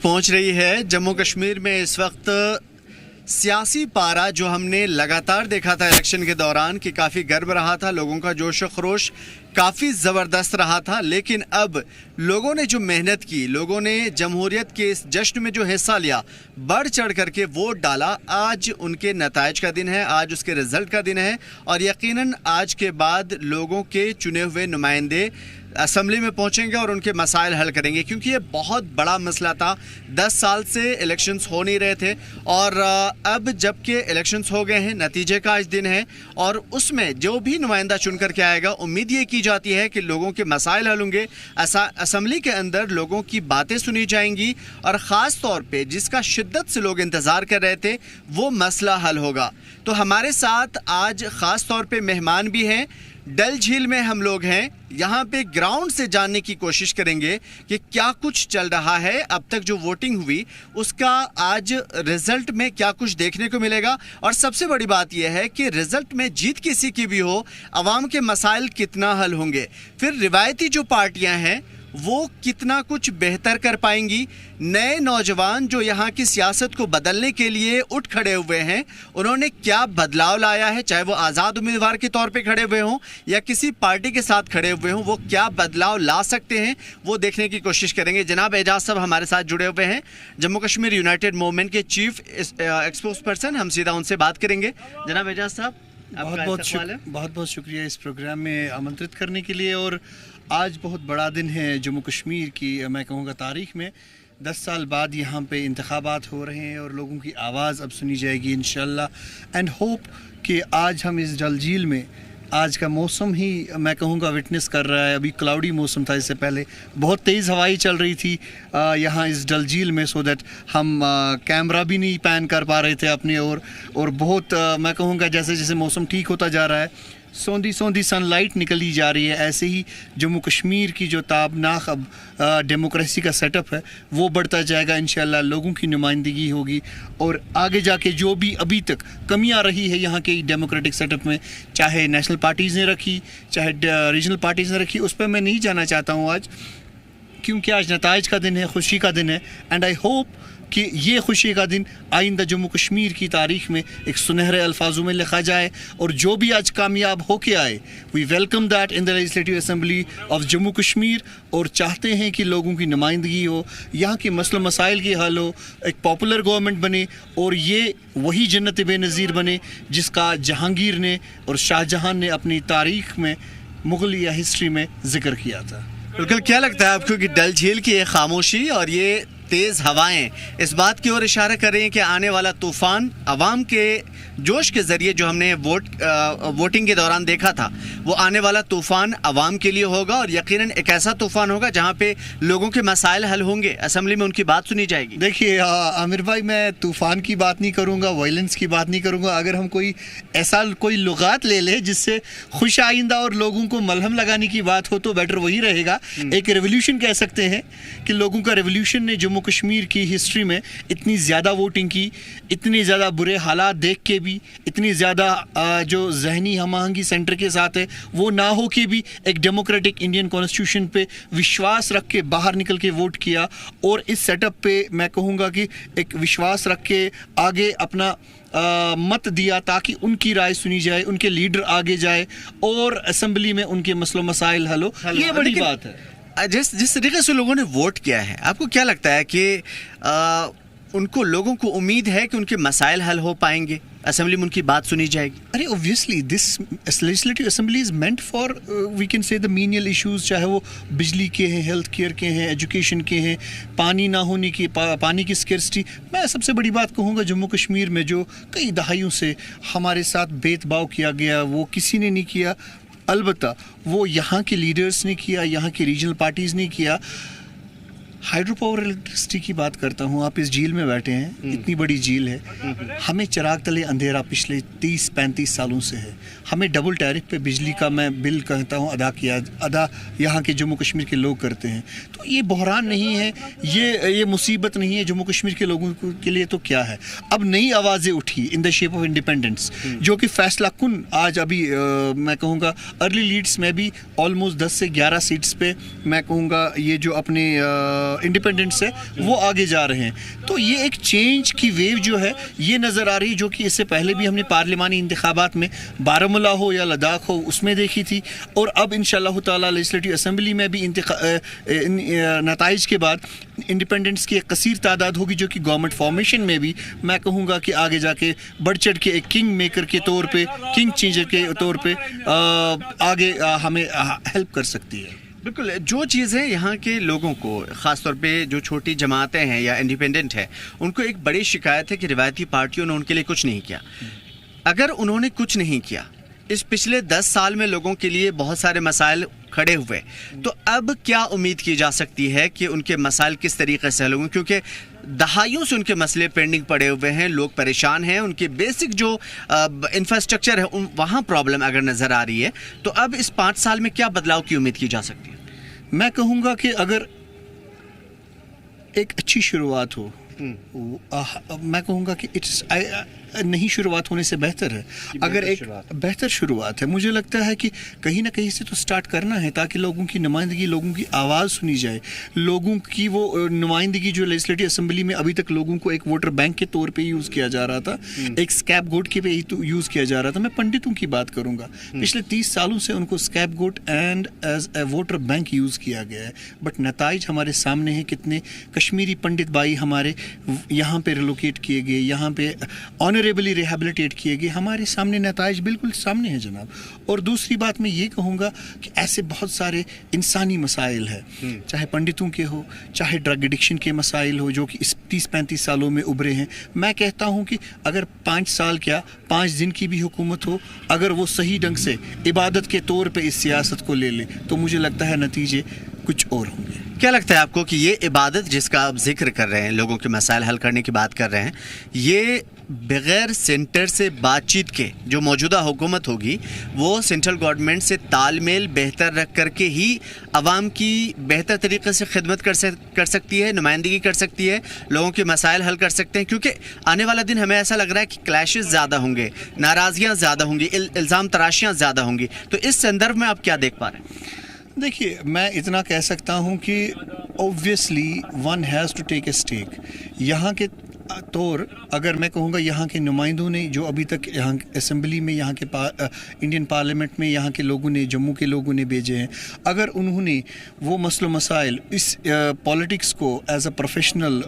पहुंच रही है। जम्मू कश्मीर में इस वक्त सियासी पारा जो हमने लगातार देखा था इलेक्शन के दौरान कि काफ़ी गर्म रहा था, लोगों का जोश व खरोश काफ़ी ज़बरदस्त रहा था, लेकिन अब लोगों ने जो मेहनत की, लोगों ने जमहूरियत के इस जश्न में जो हिस्सा लिया, बढ़ चढ़ करके वोट डाला, आज उनके नताइज का दिन है, आज उसके रिज़ल्ट का दिन है और यकीनन आज के बाद लोगों के चुने हुए नुमाइंदे असम्बली में पहुंचेंगे और उनके मसाइल हल करेंगे, क्योंकि ये बहुत बड़ा मसला था। 10 साल से इलेक्शंस हो नहीं रहे थे और अब जबकि इलेक्शंस हो गए हैं, नतीजे का आज दिन है और उसमें जो भी नुमाइंदा चुन कर के आएगा, उम्मीद ये की जाती है कि लोगों के मसाइल हल होंगे, असम्बली के अंदर लोगों की बातें सुनी जाएंगी और ख़ास तौर पे जिसका शिद्दत से लोग इंतज़ार कर रहे थे वो मसला हल होगा। तो हमारे साथ आज ख़ास तौर पे मेहमान भी हैं। डल झील में हम लोग हैं, यहाँ पे ग्राउंड से जानने की कोशिश करेंगे कि क्या कुछ चल रहा है, अब तक जो वोटिंग हुई उसका आज रिजल्ट में क्या कुछ देखने को मिलेगा और सबसे बड़ी बात यह है कि रिजल्ट में जीत किसी की भी हो, आवाम के मसाइल कितना हल होंगे, फिर रिवायती जो पार्टियां हैं वो कितना कुछ बेहतर कर पाएंगी, नए नौजवान जो यहाँ की सियासत को बदलने के लिए उठ खड़े हुए हैं उन्होंने क्या बदलाव लाया है, चाहे वो आज़ाद उम्मीदवार के तौर पे खड़े हुए हों या किसी पार्टी के साथ खड़े हुए हों, वो क्या बदलाव ला सकते हैं वो देखने की कोशिश करेंगे। जनाब एजाज साहब हमारे साथ जुड़े हुए हैं, जम्मू कश्मीर यूनाइटेड मूवमेंट के चीफ एक्सपोज पर्सन, हम सीधा उनसे बात करेंगे। जनाब एजाज साहब बहुत बहुत शुक्रिया इस प्रोग्राम में आमंत्रित करने के लिए। और आज बहुत बड़ा दिन है जम्मू कश्मीर की, मैं कहूँगा तारीख़ में 10 साल बाद यहाँ पे इंतखाबात हो रहे हैं और लोगों की आवाज़ अब सुनी जाएगी इंशाल्लाह। एंड होप कि आज हम इस डल झील में आज का मौसम ही मैं कहूँगा विटनेस कर रहा है। अभी क्लाउडी मौसम था, इससे पहले बहुत तेज़ हवाई चल रही थी यहाँ इस डल झील में, सो दैट हम कैमरा भी नहीं पैन कर पा रहे थे अपनी ओर। और बहुत मैं कहूँगा जैसे जैसे मौसम ठीक होता जा रहा है, सौंधी सौंधी सनलाइट निकली जा रही है, ऐसे ही जम्मू कश्मीर की जो ताबनाक अब डेमोक्रेसी का सेटअप है वो बढ़ता जाएगा इंशाल्लाह। लोगों की नुमाइंदगी होगी और आगे जाके जो भी अभी तक कमियां रही है यहाँ के डेमोक्रेटिक सेटअप में, चाहे नेशनल पार्टीज़ ने रखी चाहे रीजनल पार्टीज़ ने रखी, उस पर मैं नहीं जाना चाहता हूँ आज, क्योंकि आज नताइज का दिन है, खुशी का दिन है। एंड आई होप कि ये खुशी का दिन आइंदा जम्मू कश्मीर की तारीख़ में एक सुनहरे अल्फाजों में लिखा जाए और जो भी आज कामयाब होके आए, we welcome that in the legislative assembly of Jammu Kashmir. और चाहते हैं कि लोगों की नुमाइंदगी हो, यहाँ के मसले मसाइल की हल हो, एक पॉपुलर गवर्नमेंट बने और ये वही जन्नत बेनज़ीर बने जिसका जहांगीर ने और शाहजहां ने अपनी तारीख़ में, मुग़लिया हिस्ट्री में ज़िक्र किया था। बिल्कुल, क्या लगता है आपको कि डल झील की ये खामोशी और ये तेज़ हवाएं इस बात की ओर इशारा कर रही हैं कि आने वाला तूफ़ान आवाम के जोश के ज़रिए जो हमने वोटिंग के दौरान देखा था, वो आने वाला तूफ़ान आवाम के लिए होगा और यकीनन एक ऐसा तूफ़ान होगा जहां पे लोगों के मसाइल हल होंगे, असेंबली में उनकी बात सुनी जाएगी? देखिए आमिर भाई, मैं तूफ़ान की बात नहीं करूंगा, वायलेंस की बात नहीं करूंगा। अगर हम कोई ऐसा कोई लुगात ले ले जिससे खुश आइंदा और लोगों को मलहम लगाने की बात हो तो बेटर वही रहेगा। एक रेवोल्यूशन कह सकते हैं कि लोगों का रेवोल्यूशन ने जम्मू कश्मीर की हिस्ट्री में इतनी ज़्यादा वोटिंग की, इतनी ज़्यादा बुरे हालात देख के भी, इतनी ज़्यादा जो जहनी हम-आहंगी सेंटर के साथ है वो ना हो के भी एक डेमोक्रेटिक इंडियन कॉन्स्टिट्यूशन पे विश्वास रख के बाहर निकल के वोट किया। और इस सेटअप पे मैं कहूँगा कि एक विश्वास रख के आगे अपना मत दिया ताकि उनकी राय सुनी जाए, उनके लीडर आगे जाए और असेंबली में उनके मसलो मसाइल हल हो। ये बड़ी बात है। जिस तरीके से लोगों ने वोट किया है, आपको क्या लगता है कि उनको, लोगों को उम्मीद है कि उनके मसाइल हल हो पाएंगे, असेंबली में उनकी बात सुनी जाएगी? अरे obviously this legislative assembly is meant for we can say the menial issues, चाहे वो बिजली के हैं, हेल्थ केयर के हैं, एजुकेशन के हैं, पानी ना होने की, पानी की स्कैर्सिटी। मैं सबसे बड़ी बात कहूँगा, जम्मू कश्मीर में जो कई दहाइयों से हमारे साथ भेदभाव किया गया वो किसी ने नहीं किया, अलबत्ता वो यहाँ के लीडर्स ने किया, यहाँ के रीजनल पार्टीज़ ने किया। हाइड्रो पावर इलेक्ट्रिसिटी की बात करता हूँ, आप इस झील में बैठे हैं, इतनी बड़ी झील है, हमें चिराग तले अंधेरा पिछले 30-35 सालों से है। हमें डबल टैरिफ पे बिजली का मैं बिल कहता हूँ अदा यहाँ के जम्मू कश्मीर के लोग करते हैं। तो ये बहरान नहीं है, ये मुसीबत नहीं है जम्मू कश्मीर के लोगों के लिए। तो क्या है, अब नई आवाज़ें उठी in the shape of independence, जो कि फैसला कुन आज अभी मैं कहूँगा अर्ली लीड्स में भी ऑलमोस्ट 10 से 11 सीट्स पे मैं कहूँगा ये जो अपने इंडिपेंडेंट्स है वो आगे जा रहे हैं। तो ये एक चेंज की वेव जो है ये नज़र आ रही है, जो कि इससे पहले भी हमने पार्लिमानी इंतखाबात में बारामूला हो या लद्दाख हो उसमें देखी थी, और अब इंशाअल्लाह ताला लेजिस्लेटिव असेंबली में भी नताइज के बाद इंडिपेंडेंट्स की एक कसीर तादाद होगी, जो कि गवर्नमेंट फॉर्मेशन में भी मैं कहूँगा कि आगे जाके बढ़ चढ़ के एक किंग मेकर के तौर पे, किंग चेंजर के तौर पे आगे हमें हेल्प कर सकती है। बिल्कुल, जो चीज़ें यहाँ के लोगों को, ख़ासतौर पे जो छोटी जमातें हैं या इंडिपेंडेंट है, उनको एक बड़ी शिकायत है कि रिवायती पार्टियों ने उनके लिए कुछ नहीं किया। अगर उन्होंने कुछ नहीं किया, इस पिछले 10 साल में लोगों के लिए बहुत सारे मसाइल खड़े हुए, तो अब क्या उम्मीद की जा सकती है कि उनके मसाइल किस तरीके से हल होंगे? क्योंकि दहाइयों से उनके मसले पेंडिंग पड़े हुए हैं, लोग परेशान हैं, उनके बेसिक जो इंफ्रास्ट्रक्चर है वहाँ प्रॉब्लम अगर नज़र आ रही है, तो अब इस 5 साल में क्या बदलाव की उम्मीद की जा सकती है? मैं कहूँगा कि अगर एक अच्छी शुरुआत हो, मैं कहूँगा कि इट्स नहीं शुरुआत होने से बेहतर है। अगर एक बेहतर शुरुआत है, मुझे लगता है कि कहीं ना कहीं से तो स्टार्ट करना है, ताकि लोगों की नुमाइंदगी, लोगों की आवाज़ सुनी जाए, लोगों की वो नुमाइंदगी जो लेजिस्लेटिव असेंबली में अभी तक लोगों को एक वोटर बैंक के तौर पे यूज़ किया जा रहा था, एक स्कैप गोट के पे यूज़ किया जा रहा था। मैं पंडितों की बात करूँगा, पिछले 30 सालों से उनको scapegoat and as a voter bank use किया गया है, बट नताइज हमारे सामने है। कितने कश्मीरी पंडित भाई हमारे यहाँ पे रिलोकेट किए गए, यहाँ पे ऑनरेबली रिहेबिलिटेट किए गए, हमारे सामने नताइज बिल्कुल सामने है जनाब। और दूसरी बात मैं ये कहूँगा कि ऐसे बहुत सारे इंसानी मसाइल है, चाहे पंडितों के हो, चाहे ड्रग एडिक्शन के मसाइल हो, जो कि इस 30-35 सालों में उभरे हैं। मैं कहता हूँ कि अगर 5 साल क्या 5 दिन की भी हुकूमत हो, अगर वो सही ढंग से इबादत के तौर पे इस सियासत को ले ले, तो मुझे लगता है नतीजे कुछ और होंगे। क्या लगता है आपको कि ये इबादत जिसका आप जिक्र कर रहे हैं, लोगों के मसाइल हल करने की बात कर रहे हैं, ये बग़ैर सेंटर से बातचीत के जो मौजूदा हुकूमत होगी, वो सेंट्रल गवर्नमेंट से तालमेल बेहतर रख करके ही आवाम की बेहतर तरीके से खिदमत कर सकती है, नुमाइंदगी कर सकती है, लोगों के मसाइल हल कर सकते हैं? क्योंकि आने वाला दिन हमें ऐसा लग रहा है कि क्लैशेस ज़्यादा होंगे, नाराज़गियाँ ज़्यादा होंगी, इल्ज़ाम तराशियाँ ज़्यादा होंगी। तो इस संदर्भ में आप क्या देख पा रहे हैं? देखिए, मैं इतना कह सकता हूँ कि obviously one has to take a stake. यहाँ के तौर अगर मैं कहूँगा, यहाँ के नुमाइंदों ने जो अभी तक यहाँ असेंबली में, यहाँ के इंडियन पार्लियामेंट में यहाँ के लोगों ने, जम्मू के लोगों ने भेजे हैं, अगर उन्होंने वो मसलो मसाइल इस पॉलिटिक्स को एज अ प्रोफेशनल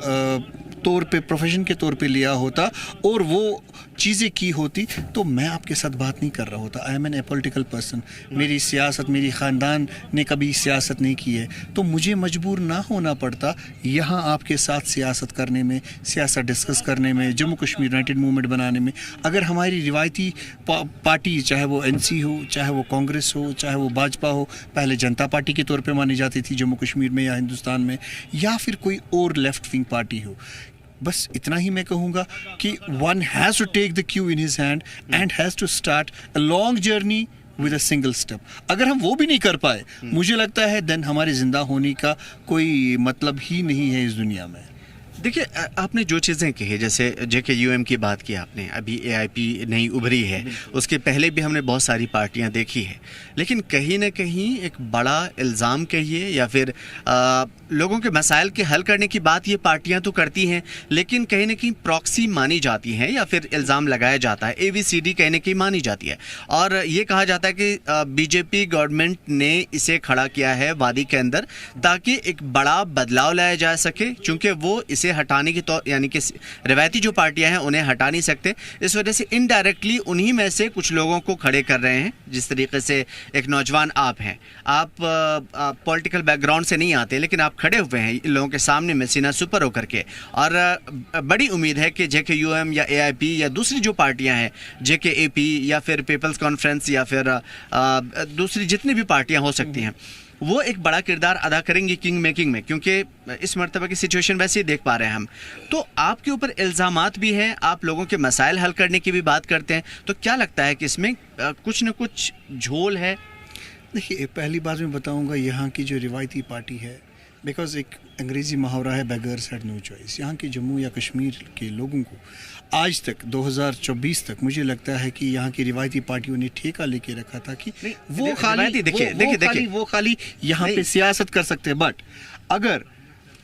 तौर पे, प्रोफेशन के तौर पे लिया होता और वो चीज़ें की होती, तो मैं आपके साथ बात नहीं कर रहा होता। I am an political person, मेरी सियासत, मेरी ख़ानदान ने कभी सियासत नहीं की है, तो मुझे मजबूर ना होना पड़ता यहाँ आपके साथ सियासत करने में, सियासत डिस्कस करने में, जम्मू कश्मीर यूनाइटेड मूवमेंट बनाने में। अगर हमारी रिवायती पार्टी, चाहे वो NC हो, चाहे वो कांग्रेस हो, चाहे वो भाजपा हो, पहले जनता पार्टी के तौर पे मानी जाती थी जम्मू कश्मीर में या हिंदुस्तान में, या फिर कोई और लेफ्ट विंग पार्टी हो, बस इतना ही मैं कहूँगा कि one has to take the cue in his hand and has to start a long journey with a single step. अगर हम वो भी नहीं कर पाए, मुझे लगता है देन हमारे ज़िंदा होने का कोई मतलब ही नहीं है इस दुनिया में। देखिए, आपने जो चीज़ें कही, जैसे JKUM की बात की आपने, अभी AIP नई उभरी है, उसके पहले भी हमने बहुत सारी पार्टियां देखी है, लेकिन कहीं ना कहीं एक बड़ा इल्ज़ाम कहिए या फिर लोगों के मसाइल के हल करने की बात ये पार्टियां तो करती हैं, लेकिन कहीं ना कहीं प्रॉक्सी मानी जाती हैं या फिर इल्ज़ाम लगाया जाता है, ABCD कहने की मानी जाती है, और ये कहा जाता है कि BJP गवर्नमेंट ने इसे खड़ा किया है वादी के अंदर ताकि एक बड़ा बदलाव लाया जा सके, क्योंकि वो इसे हटाने की तौर, यानी कि रिवायती जो पार्टियां हैं उन्हें हटा नहीं सकते, इस वजह से इनडायरेक्टली उन्हीं में से कुछ लोगों को खड़े कर रहे हैं। जिस तरीके से एक नौजवान आप हैं, आप पॉलिटिकल बैकग्राउंड से नहीं आते, लेकिन आप खड़े हुए हैं इन लोगों के सामने में सीना सुपर होकर के, और बड़ी उम्मीद है कि JKUM या AIP या दूसरी जो पार्टियां हैं, JKAP या फिर पीपल्स कॉन्फ्रेंस या फिर दूसरी जितनी भी पार्टियां हो सकती हैं, वो एक बड़ा किरदार अदा करेंगी किंग मेकिंग में, क्योंकि इस मर्तबा की सिचुएशन वैसे ही देख पा रहे हैं हम। तो आपके ऊपर इल्ज़ामात भी हैं, आप लोगों के मसाइल हल करने की भी बात करते हैं, तो क्या लगता है कि इसमें कुछ न कुछ झोल है? देखिए, पहली बात मैं बताऊंगा, यहाँ की जो रिवायती पार्टी है, बिकॉज एक अंग्रेज़ी मुहावरा है, बेगर्स हैड नो चॉइस। यहाँ के जम्मू या कश्मीर के लोगों को आज तक 2024 तक मुझे लगता है कि यहाँ की रिवायती पार्टियों ने ठेका लेके रखा था कि वो खाली यहाँ पे सियासत कर सकते हैं, बट अगर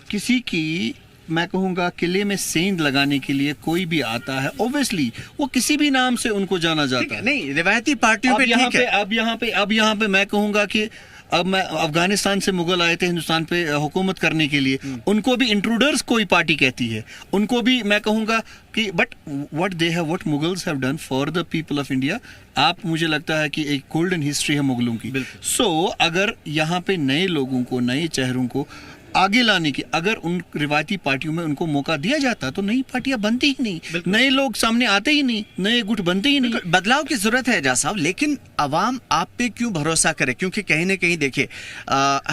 किसी की, मैं कहूँगा, किले में सेंध लगाने के लिए कोई भी आता है, ऑब्वियसली वो किसी भी नाम से उनको जाना जाता है। नहीं, रिवायती पार्टियों पे ठीक है। अब यहाँ पे मैं कहूँगा कि अब मैं अफगानिस्तान से मुगल आए थे हिंदुस्तान पे हुकूमत करने के लिए, उनको भी इंट्रूडर्स कोई पार्टी कहती है, उनको भी मैं कहूँगा कि but what Mughals have done for the people of India, आप, मुझे लगता है कि एक गोल्डन हिस्ट्री है मुगलों की। सो अगर यहाँ पे नए लोगों को, नए चेहरों को आगे लाने की, अगर उन रिवायती पार्टियों में उनको मौका दिया जाता तो नई पार्टियां बनती ही नहीं, नए लोग सामने आते ही नहीं, नए गुट बनते ही नहीं। बदलाव की जरूरत है एजाज साहब, लेकिन अवाम आप पे क्यों भरोसा करे? क्योंकि कहीं ना कहीं देखिए,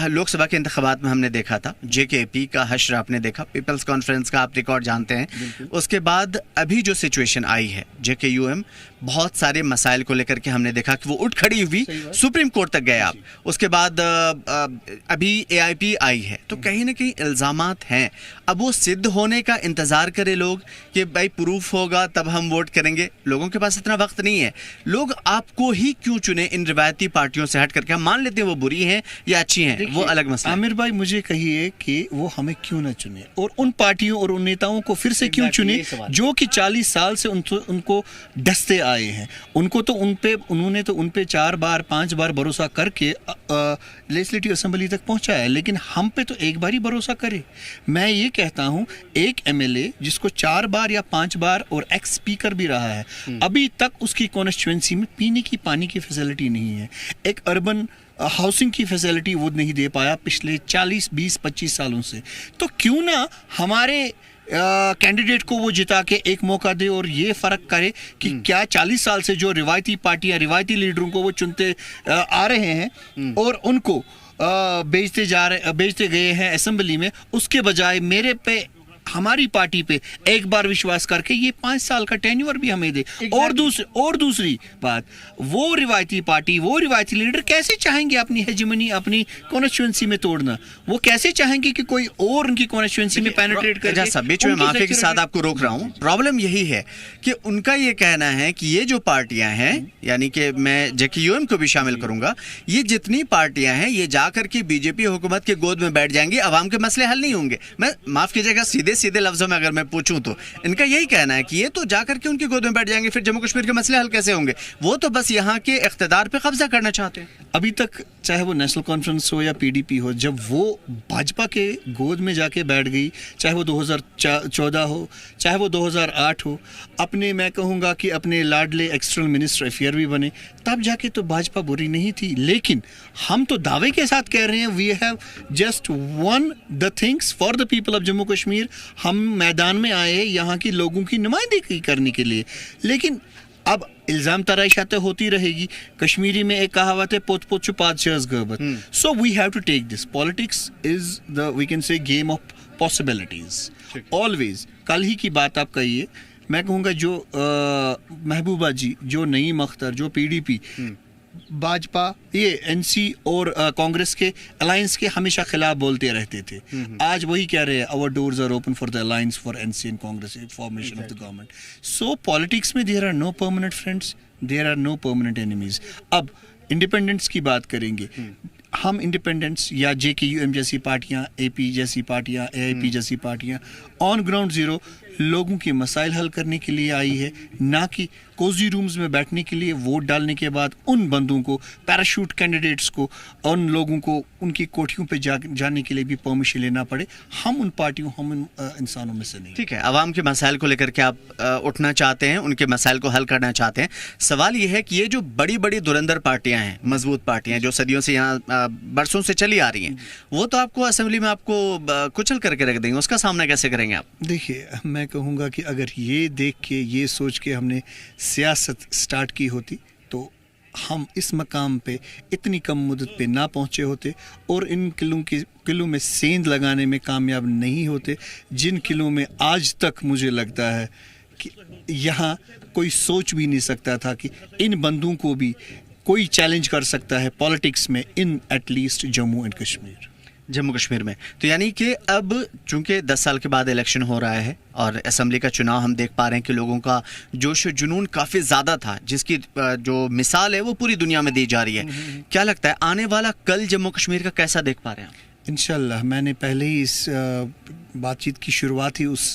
लोकसभा के इंतखाबात में हमने देखा था, जेकेपी का हश्र आपने देखा, पीपल्स कॉन्फ्रेंस का आप रिकॉर्ड जानते हैं। उसके बाद अभी जो सिचुएशन आई है जेकेयूएम, बहुत सारे मसाइल को लेकर के हमने देखा कि वो उठ खड़ी हुई, सुप्रीम कोर्ट तक गए आप। उसके बाद अभी एआईपी आई है, तो कहीं ना कहीं इल्जामात हैं। अब वो सिद्ध होने का इंतजार करे लोग कि भाई प्रूफ होगा तब हम वोट करेंगे। लोगों के पास इतना वक्त नहीं है। लोग आपको ही क्यों चुने इन रिवायती पार्टियों से हट करके? हम मान लेते हैं वो बुरी हैं या अच्छी हैं, वो अलग मसला। आमिर भाई, मुझे कहिए कि वो हमें क्यों ना चुने, और उन पार्टियों और उन नेताओं को फिर से क्यों चुने जो कि 40 साल से उनको डसते आए हैं। उन्होंने तो उन पे 4 बार 5 बार भरोसा करके लेजिस्लेटिव असेंबली तक पहुंचा है, लेकिन हम पे तो एक बार ही भरोसा करे। मैं ये कहता हूं, एक एमएलए जिसको 4 बार या 5 बार और एक्स स्पीकर भी रहा है, अभी तक उसकी कॉन्स्टिट्यूएंसी में पीने की पानी की फैसिलिटी नहीं है, एक अर्बन हाउसिंग की फैसिलिटी वो नहीं दे पाया पिछले 40, 20, 25 सालों से। तो क्यों ना हमारे कैंडिडेट को वो जिता के एक मौका दे और ये फर्क करे कि क्या 40 साल से जो रिवायती पार्टियां, रिवायती लीडरों को वो चुनते आ रहे हैं और उनको बेचते गए हैं असेंबली में, उसके बजाय मेरे पे, हमारी पार्टी पे एक बार विश्वास करके ये 5 साल का टेन्योर भी हमें दे। और दूसरी बात, वो रिवायती पार्टी, वो रिवायती लीडर कैसे चाहेंगे अपनी हेजेमनी, अपनी कॉन्स्टिट्यूएंसी में तोड़ना? वो कैसे चाहेंगे कि कोई और उनकी कॉन्स्टिट्यूएंसी में पेनिट्रेट करे? सब बीच में माफी के साथ आपको रोक रहा हूं। प्रॉब्लम यही है कि उनका ये कहना है कि ये जो पार्टियां हैं, यानी कि मैं जेकेयूएम को भी शामिल करूंगा, ये जितनी पार्टियां हैं ये जाकर के बीजेपी हुकूमत के गोद में बैठ जाएंगी, अवाम के मसले हल नहीं होंगे। मैं, माफ कीजिएगा, सीधे लफ्जों में अगर मैं पूछूं तो इनका यही कहना है कि ये तो जाकर के उनकी गोद में बैठ जाएंगे, फिर जम्मू कश्मीर के मसले हल कैसे होंगे? वो तो बस यहाँ के इख्तिदार पे कब्जा करना चाहते हैं। अभी तक चाहे वो नेशनल कॉन्फ्रेंस हो या पीडीपी हो, जब वो भाजपा के गोद में जाके बैठ गई, चाहे वो 2014 हो, चाहे वो 2008 हो, अपने, मैं कहूँगा कि अपने लाडले एक्सटर्नल मिनिस्टर अफेयर भी बने, तब जाके तो भाजपा बुरी नहीं थी। लेकिन हम तो दावे के साथ कह रहे हैं, we have just won the things for the people of Jammu Kashmir. हम मैदान में आए यहाँ के लोगों की नुमाइंदगी करने के लिए, लेकिन अब इल्जाम तराशाते होती रहेगी। कश्मीरी में एक कहावत है, पोत पोत छुपात शहज गहबत। So we have to take this. Politics is the, we can say, game of possibilities always. कल ही की बात आप कहिए, मैं कहूँगा जो महबूबा जी, जो नईम अख्तर, जो पीडीपी, भाजपा, ये एनसी और कांग्रेस के अलायंस के हमेशा खिलाफ बोलते रहते थे। आज वही कह रहे हैं, our doors are open for the alliance for NC and Congress, formation of the government. So politics में there are no permanent friends, there are no permanent enemies. अब इंडिपेंडेंस की बात करेंगे, हम इंडिपेंडेंस या जेकेयूएम जैसी पार्टियां, एपी जैसी पार्टियां, एआईपी जैसी पार्टियां ऑन ग्राउंड जीरो लोगों के मसाइल हल करने के लिए आई है, ना कि कोजी रूम्स में बैठने के लिए, वोट डालने के बाद उन बंदों को, पैराशूट कैंडिडेट्स को, उन लोगों को उनकी कोठियों पे जाने के लिए भी परमिशन लेना पड़े। हम उन पार्टियों, हम उन इंसानों में से नहीं। ठीक है, आवाम के मसाइल को लेकर के आप उठना चाहते हैं, उनके मसाइल को हल करना चाहते हैं। सवाल ये है कि ये जो बड़ी बड़ी धुरंधर पार्टियां हैं, मजबूत पार्टियां जो सदियों से यहाँ बरसों से चली आ रही हैं, वो तो आपको असेंबली में आपको कुचल करके रख देंगे, उसका सामना कैसे करेंगे आप? देखिए, मैं कहूँगा कि अगर ये देख के, ये सोच के हमने सियासत स्टार्ट की होती तो हम इस मकाम पे इतनी कम मुद्दत पे ना पहुँचे होते और इन किलों में सेंध लगाने में कामयाब नहीं होते, जिन किलों में आज तक मुझे लगता है कि यहाँ कोई सोच भी नहीं सकता था कि इन बंदों को भी कोई चैलेंज कर सकता है पॉलिटिक्स में, in at least Jammu and Kashmir, Jammu Kashmir में। तो यानी कि अब चूंकि 10 साल के बाद इलेक्शन हो रहा है और असेंबली का चुनाव, हम देख पा रहे हैं कि लोगों का जोश जुनून काफ़ी ज़्यादा था, जिसकी जो मिसाल है वो पूरी दुनिया में दी जा रही है। क्या लगता है आने वाला कल जम्मू कश्मीर का कैसा देख पा रहे हैं? इंशाल्लाह मैंने पहले ही इस बातचीत की शुरुआत ही उस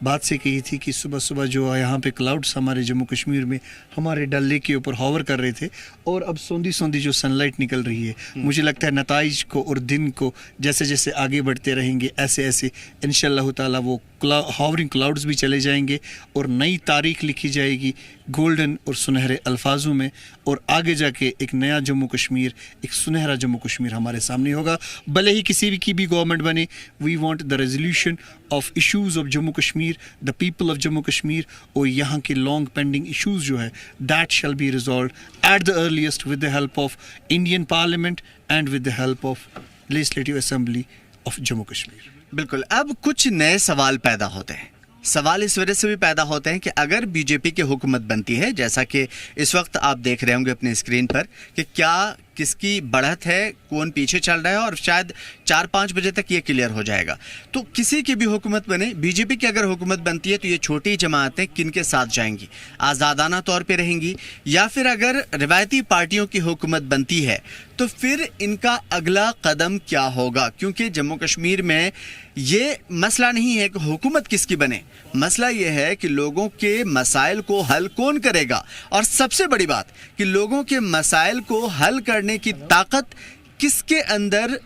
बात से कही थी कि सुबह सुबह जो यहाँ पे क्लाउड्स हमारे जम्मू कश्मीर में हमारे डल लेक के ऊपर हॉवर कर रहे थे और अब सौंधी सौंधी जो सनलाइट निकल रही है, मुझे लगता है नताइज को और दिन को जैसे जैसे आगे बढ़ते रहेंगे ऐसे ऐसे इंशाल्लाह ताला वो हॉवरिंग क्लाउड्स भी चले जाएंगे और नई तारीख लिखी जाएगी गोल्डन और सुनहरे अल्फाजों में, और आगे जाके एक नया जम्मू कश्मीर, एक सुनहरा जम्मू कश्मीर हमारे सामने होगा। भले ही किसी भी की भी गवर्नमेंट बने, we want the resolution of issues of Jammu Kashmir, the people of Jammu Kashmir, और यहाँ के लॉन्ग पेंडिंग इश्यूज़ जो है that shall be resolved at the earliest with the help of Indian parliament and with the help of legislative assembly of Jammu Kashmir. बिल्कुल। अब कुछ नए सवाल पैदा होते हैं। सवाल इस वजह से भी पैदा होते हैं कि अगर बीजेपी की हुकूमत बनती है, जैसा कि इस वक्त आप देख रहे होंगे अपनी स्क्रीन पर, कि क्या किसकी बढ़त है, कौन पीछे चल रहा है, और शायद 4-5 बजे तक ये क्लियर हो जाएगा। तो किसी की भी हुकूमत बने, बीजेपी की अगर हुकूमत बनती है तो ये छोटी जमातें किन के साथ जाएंगी, आज़ादाना तौर पे रहेंगी, या फिर अगर रिवायती पार्टियों की हुकूमत बनती है तो फिर इनका अगला कदम क्या होगा? क्योंकि जम्मू कश्मीर में ये मसला नहीं है कि हुकूमत किसकी बने, मसला ये है कि लोगों के मसाइल को हल कौन करेगा, और सबसे बड़ी बात कि लोगों के मसाइल को हल करने की ताकत किसके अंदर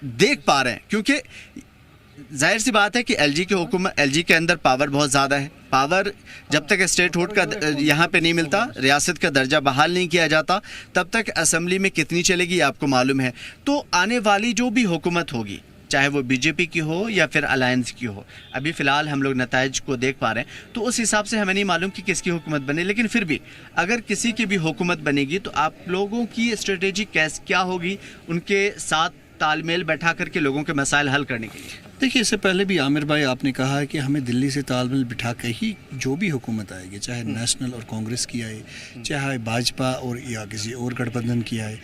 देख पा रहे हैं। क्योंकि जाहिर सी बात है कि एलजी की हुकूमत, एलजी के अंदर पावर बहुत ज़्यादा है। पावर जब तक स्टेटहुड का यहाँ पे नहीं मिलता, रियासत का दर्जा बहाल नहीं किया जाता, तब तक असेंबली में कितनी चलेगी आपको मालूम है। तो आने वाली जो भी हुकूमत होगी, चाहे वो बीजेपी की हो या फिर अलायंस की हो, अभी फ़िलहाल हम लोग नताइज को देख पा रहे हैं, तो उस हिसाब से हमें नहीं मालूम कि किसकी हुकूमत बने। लेकिन फिर भी अगर किसी की भी हुकूमत बनेगी तो आप लोगों की स्ट्रेटेजी क्या होगी उनके साथ तालमेल बैठा करके लोगों के मसाइल हल करने के लिए? देखिए, इससे पहले भी आमिर भाई आपने कहा है कि हमें दिल्ली से तालमेल बिठा के ही जो भी हुकूमत आएगी, चाहे नेशनल और कांग्रेस की आए, चाहे भाजपा और या किसी और गठबंधन की आए,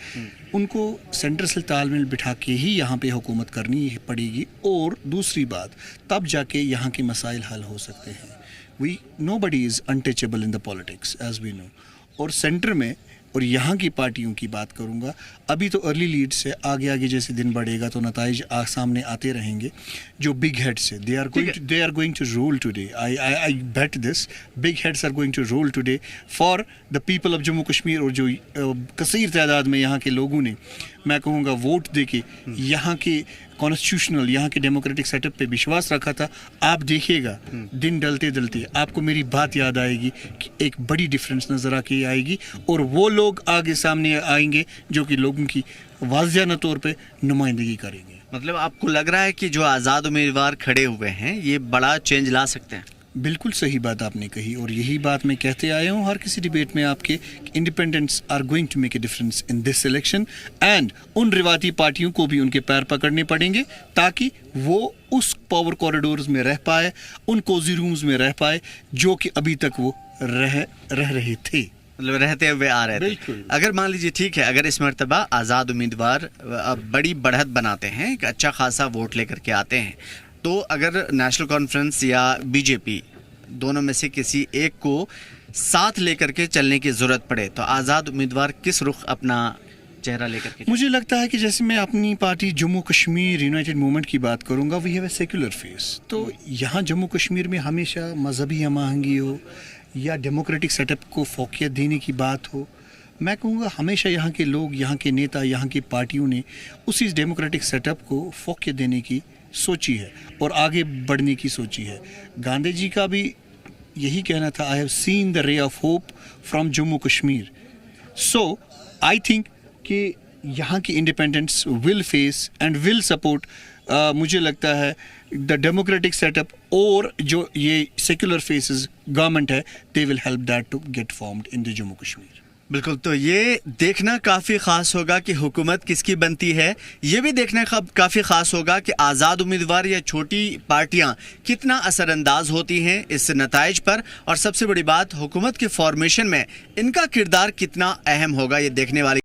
उनको सेंटर से तालमेल बिठा के ही यहाँ पे हुकूमत करनी पड़ेगी। और दूसरी बात, तब जाके यहाँ के मसाइल हल हो सकते हैं। Nobody is untouchable in the politics as we know. और सेंटर में और यहाँ की पार्टियों की बात करूँगा, अभी तो अर्ली लीड से आगे आगे जैसे दिन बढ़ेगा तो नताइज सामने आते रहेंगे। जो बिग हेड्स है, they are going to rule today. I bet this, big heads are going to rule today for the people of Jammu Kashmir. और जो कसीर तादाद में यहाँ के लोगों ने, मैं कहूँगा, वोट दे के यहाँ के कॉन्स्टिट्यूशनल, यहाँ के डेमोक्रेटिक सेटअप पे विश्वास रखा था, आप देखिएगा दिन डलते डलते आपको मेरी बात याद आएगी कि एक बड़ी डिफरेंस नज़र आके आएगी, और वो लोग आगे सामने आएंगे जो कि लोगों की वाज़ियाना तौर पे नुमाइंदगी करेंगे। मतलब आपको लग रहा है कि जो आज़ाद उम्मीदवार खड़े हुए हैं ये बड़ा चेंज ला सकते हैं? बिल्कुल सही बात आपने कही, और यही बात मैं कहते आया हूँ हर किसी डिबेट में आपके, independents are going to make a difference in this election. And उन रिवायती पार्टियों को भी उनके पैर पकड़ने पड़ेंगे ताकि वो उस पावर कॉरिडोर्स में रह पाए, उन कोजी रूम्स में रह पाए जो कि अभी तक वो रह रहे थे, मतलब रहते हुए आ रहे थे। अगर मान लीजिए ठीक है, अगर इस मरतबा आज़ाद उम्मीदवार बड़ी बढ़त बनाते हैं, एक अच्छा खासा वोट लेकर के आते हैं, तो अगर नेशनल कॉन्फ्रेंस या बीजेपी दोनों में से किसी एक को साथ लेकर के चलने की ज़रूरत पड़े तो आज़ाद उम्मीदवार किस रुख अपना चेहरा लेकर के? मुझे लगता है कि जैसे मैं अपनी party Jammu Kashmir united movement की बात करूंगा, we have a secular face. तो यहाँ जम्मू कश्मीर में हमेशा मजहबी हमआहंगी हो या डेमोक्रेटिक सेटअप को फोकियत देने की बात हो, मैं कहूँगा हमेशा यहाँ के लोग, यहाँ के नेता, यहाँ की पार्टियों ने उसी डेमोक्रेटिक सेटअप को फोकियत देने की सोची है और आगे बढ़ने की सोची है। गांधी जी का भी यही कहना था, I have seen the ray of hope from Jammu Kashmir. So I think कि यहाँ की independents will face and will support, मुझे लगता है द डेमोक्रेटिक सेटअप, और जो ये सेक्युलर फेसेस गवर्नमेंट है, they will help that to get formed in the Jammu Kashmir. बिल्कुल। तो ये देखना काफ़ी ख़ास होगा कि हुकूमत किसकी बनती है, ये भी देखना काफ़ी ख़ास होगा कि आज़ाद उम्मीदवार या छोटी पार्टियां कितना असरअंदाज होती हैं इस नताइज पर, और सबसे बड़ी बात हुकूमत के फॉर्मेशन में इनका किरदार कितना अहम होगा, ये देखने वाली